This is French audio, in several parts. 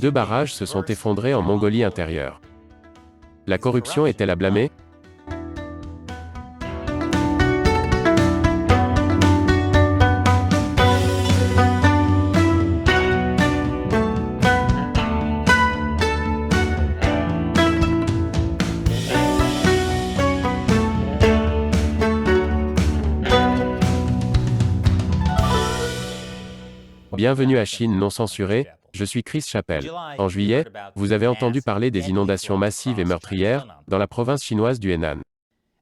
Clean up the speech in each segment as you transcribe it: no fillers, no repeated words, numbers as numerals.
2 barrages se sont effondrés en Mongolie intérieure. La corruption est-elle à blâmer? Bienvenue à Chine non censurée, je suis Chris Chappell. En juillet, vous avez entendu parler des inondations massives et meurtrières dans la province chinoise du Henan.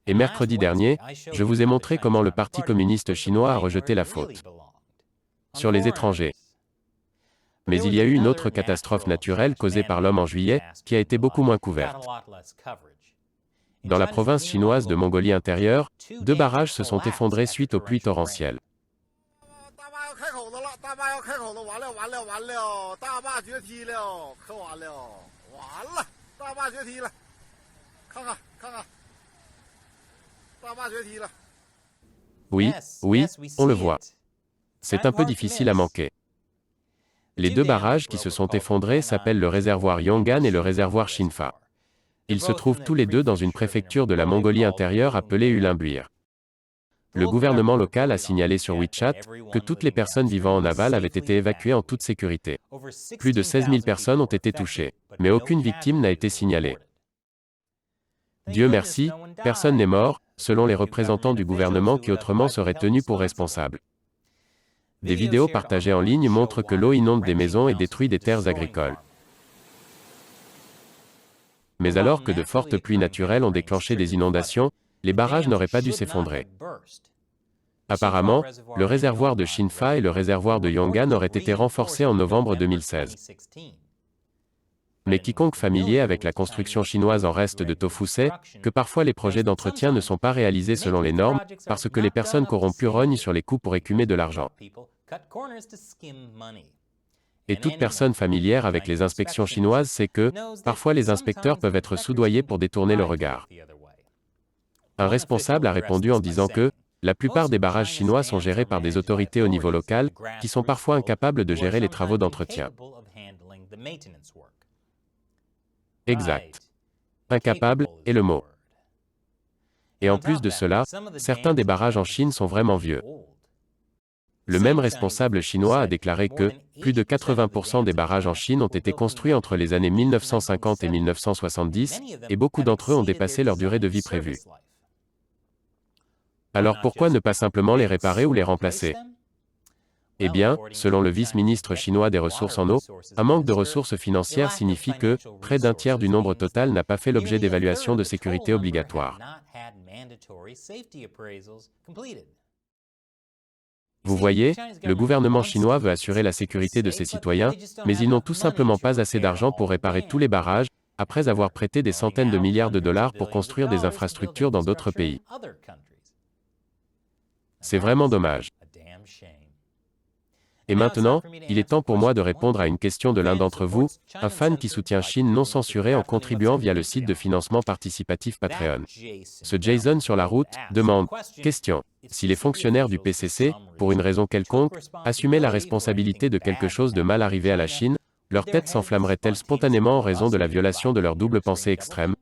Et mercredi dernier, je vous ai montré comment le Parti communiste chinois a rejeté la faute sur les étrangers. Mais il y a eu une autre catastrophe naturelle causée par l'homme en juillet, qui a été beaucoup moins couverte. Dans la province chinoise de Mongolie intérieure, 2 barrages se sont effondrés suite aux pluies torrentielles. Oui, on le voit. C'est un peu difficile à manquer. Les 2 barrages qui se sont effondrés s'appellent le réservoir Yongan et le réservoir Shinfa. Ils se trouvent tous les deux dans une préfecture de la Mongolie intérieure appelée Ulinbuir. Le gouvernement local a signalé sur WeChat que toutes les personnes vivant en aval avaient été évacuées en toute sécurité. Plus de 16 000 personnes ont été touchées, mais aucune victime n'a été signalée. Dieu merci, personne n'est mort, selon les représentants du gouvernement qui autrement seraient tenus pour responsables. Des vidéos partagées en ligne montrent que l'eau inonde des maisons et détruit des terres agricoles. Mais alors que de fortes pluies naturelles ont déclenché des inondations, les barrages n'auraient pas dû s'effondrer. Apparemment, le réservoir de Shinfa et le réservoir de Yongan auraient été renforcés en novembre 2016. Mais quiconque familier avec la construction chinoise en reste de tofu sait que parfois les projets d'entretien ne sont pas réalisés selon les normes, parce que les personnes corrompues rognent sur les coûts pour écumer de l'argent. Et toute personne familière avec les inspections chinoises sait que, parfois les inspecteurs peuvent être soudoyés pour détourner le regard. Un responsable a répondu en disant que la plupart des barrages chinois sont gérés par des autorités au niveau local, qui sont parfois incapables de gérer les travaux d'entretien. Exact. Incapable est le mot. Et en plus de cela, certains des barrages en Chine sont vraiment vieux. Le même responsable chinois a déclaré que plus de 80% des barrages en Chine ont été construits entre les années 1950 et 1970, et beaucoup d'entre eux ont dépassé leur durée de vie prévue. Alors pourquoi ne pas simplement les réparer ou les remplacer? Eh bien, selon le vice-ministre chinois des ressources en eau, un manque de ressources financières signifie que près d'un tiers du nombre total n'a pas fait l'objet d'évaluation de sécurité obligatoire. Vous voyez, le gouvernement chinois veut assurer la sécurité de ses citoyens, mais ils n'ont tout simplement pas assez d'argent pour réparer tous les barrages, après avoir prêté des centaines de milliards de dollars pour construire des infrastructures dans d'autres pays. C'est vraiment dommage. Et maintenant, il est temps pour moi de répondre à une question de l'un d'entre vous, un fan qui soutient Chine non censurée en contribuant via le site de financement participatif Patreon. Ce Jason sur la route demande « Question. Si les fonctionnaires du PCC, pour une raison quelconque, assumaient la responsabilité de quelque chose de mal arrivé à la Chine, leur tête s'enflammerait-elle spontanément en raison de la violation de leur double pensée extrême ?»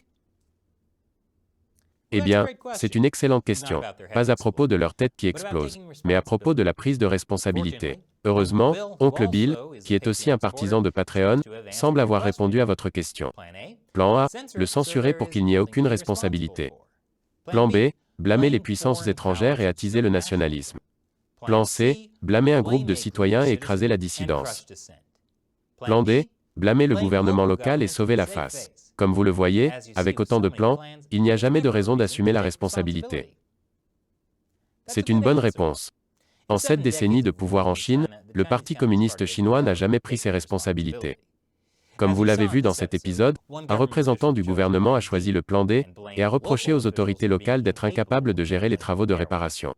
Eh bien, c'est une excellente question. Pas à propos de leur tête qui explose, mais à propos de la prise de responsabilité. Heureusement, Oncle Bill, qui est aussi un partisan de Patreon, semble avoir répondu à votre question. Plan A, le censurer pour qu'il n'y ait aucune responsabilité. Plan B, blâmer les puissances étrangères et attiser le nationalisme. Plan C, blâmer un groupe de citoyens et écraser la dissidence. Plan D, blâmer le gouvernement local et sauver la face. Comme vous le voyez, avec autant de plans, il n'y a jamais de raison d'assumer la responsabilité. C'est une bonne réponse. En 7 décennies de pouvoir en Chine, le Parti communiste chinois n'a jamais pris ses responsabilités. Comme vous l'avez vu dans cet épisode, un représentant du gouvernement a choisi le plan D et a reproché aux autorités locales d'être incapables de gérer les travaux de réparation.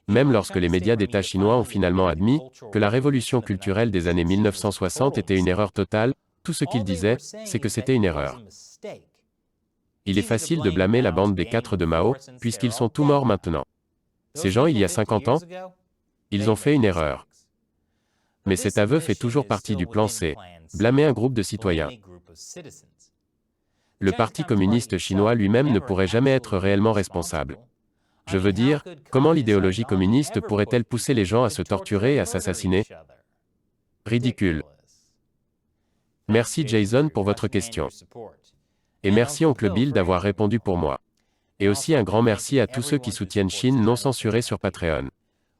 Même lorsque les médias d'État chinois ont finalement admis que la révolution culturelle des années 1960 était une erreur totale, tout ce qu'ils disaient, c'est que c'était une erreur. Il est facile de blâmer la bande des 4 de Mao, puisqu'ils sont tous morts maintenant. Ces gens, il y a 50 ans, ils ont fait une erreur. Mais cet aveu fait toujours partie du plan C. Blâmer un groupe de citoyens. Le Parti communiste chinois lui-même ne pourrait jamais être réellement responsable. Je veux dire, comment l'idéologie communiste pourrait-elle pousser les gens à se torturer et à s'assassiner? Ridicule. Merci Jason pour votre question. Et merci Oncle Bill d'avoir répondu pour moi. Et aussi un grand merci à tous ceux qui soutiennent Chine non censurée sur Patreon.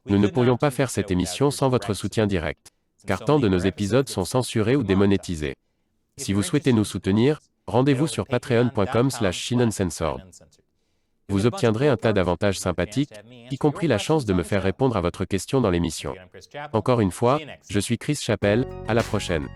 Nous ne pourrions pas faire cette émission sans votre soutien direct, car tant de nos épisodes sont censurés ou démonétisés. Si vous souhaitez nous soutenir, rendez-vous sur patreon.com/ChineUncensored. Vous obtiendrez un tas d'avantages sympathiques, y compris la chance de me faire répondre à votre question dans l'émission. Encore une fois, je suis Chris Chappell, à la prochaine.